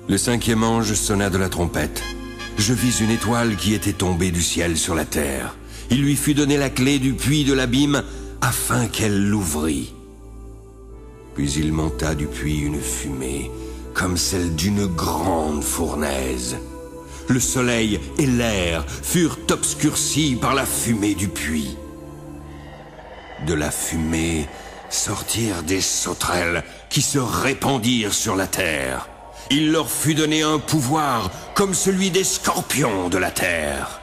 Le cinquième ange sonna de la trompette. Je vis une étoile qui était tombée du ciel sur la terre. Il lui fut donné la clé du puits de l'abîme afin qu'elle l'ouvrît. Puis il monta du puits une fumée comme celle d'une grande fournaise. Le soleil et l'air furent obscurcis par la fumée du puits. De la fumée sortirent des sauterelles qui se répandirent sur la terre. Il leur fut donné un pouvoir comme celui des scorpions de la terre.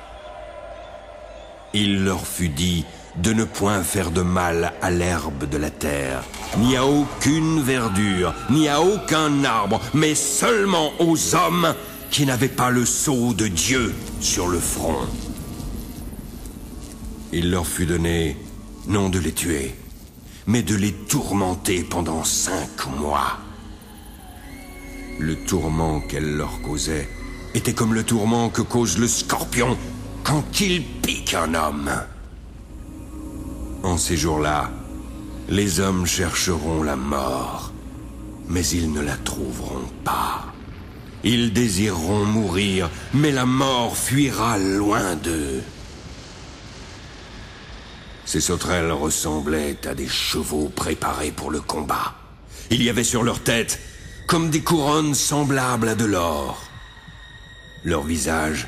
Il leur fut dit de ne point faire de mal à l'herbe de la terre, ni à aucune verdure, ni à aucun arbre, mais seulement aux hommes qui n'avaient pas le sceau de Dieu sur le front. Il leur fut donné non de les tuer, mais de les tourmenter pendant 5 mois. Le tourment qu'elle leur causait était comme le tourment que cause le scorpion quand il pique un homme. En ces jours-là, les hommes chercheront la mort, mais ils ne la trouveront pas. Ils désireront mourir, mais la mort fuira loin d'eux. Ces sauterelles ressemblaient à des chevaux préparés pour le combat. Il y avait sur leur tête comme des couronnes semblables à de l'or. Leurs visages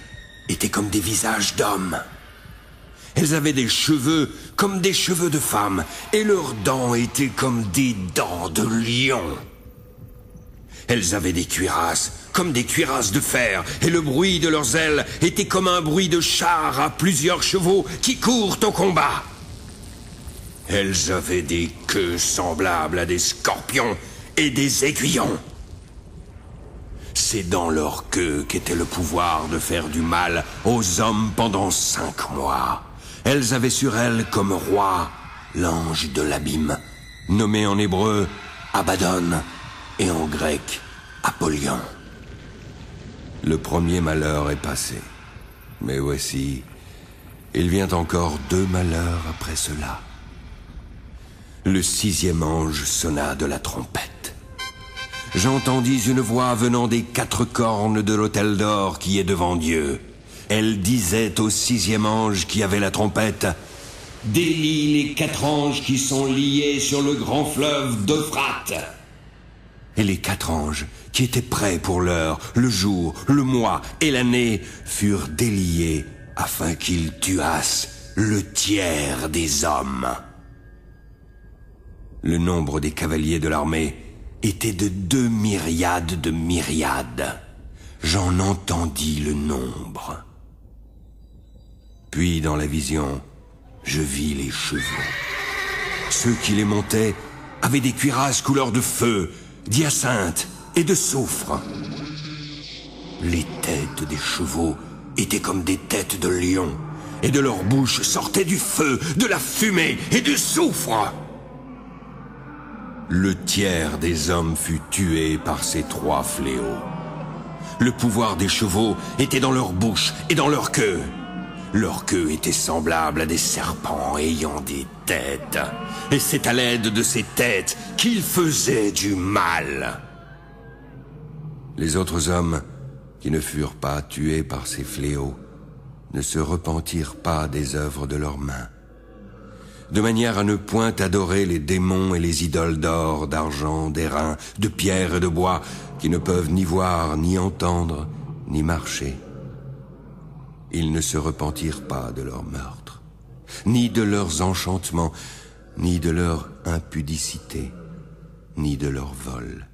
étaient comme des visages d'hommes. Elles avaient des cheveux comme des cheveux de femmes, et leurs dents étaient comme des dents de lion. Elles avaient des cuirasses comme des cuirasses de fer, et le bruit de leurs ailes était comme un bruit de chars à plusieurs chevaux qui courent au combat. Elles avaient des queues semblables à des scorpions et des aiguillons. C'est dans leur queue qu'était le pouvoir de faire du mal aux hommes pendant 5 mois. Elles avaient sur elles comme roi l'ange de l'abîme, nommé en hébreu Abaddon et en grec Apollyon. Le premier malheur est passé, mais voici, il vient encore 2 malheurs après cela. Le 6e ange sonna de la trompette. J'entendis une voix venant des 4 cornes de l'autel d'or qui est devant Dieu. Elle disait au 6e ange qui avait la trompette: « Délie les 4 anges qui sont liés sur le grand fleuve d'Euphrate. » Et les 4 anges, qui étaient prêts pour l'heure, le jour, le mois et l'année, furent déliés afin qu'ils tuassent le tiers des hommes. Le nombre des cavaliers de l'armée était de 2 myriades de myriades. J'en entendis le nombre. Puis dans la vision, je vis les chevaux. Ceux qui les montaient avaient des cuirasses couleur de feu, d'hyacinthe et de soufre. Les têtes des chevaux étaient comme des têtes de lions, et de leur bouche sortait du feu, de la fumée et du soufre. Le tiers des hommes fut tué par ces 3 fléaux. Le pouvoir des chevaux était dans leur bouche et dans leur queue. Leur queue était semblable à des serpents ayant des têtes. Et c'est à l'aide de ces têtes qu'ils faisaient du mal. Les autres hommes, qui ne furent pas tués par ces fléaux, ne se repentirent pas des œuvres de leurs mains, de manière à ne point adorer les démons et les idoles d'or, d'argent, d'airain, de pierre et de bois, qui ne peuvent ni voir, ni entendre, ni marcher. Ils ne se repentirent pas de leur meurtre, ni de leurs enchantements, ni de leur impudicité, ni de leur vol.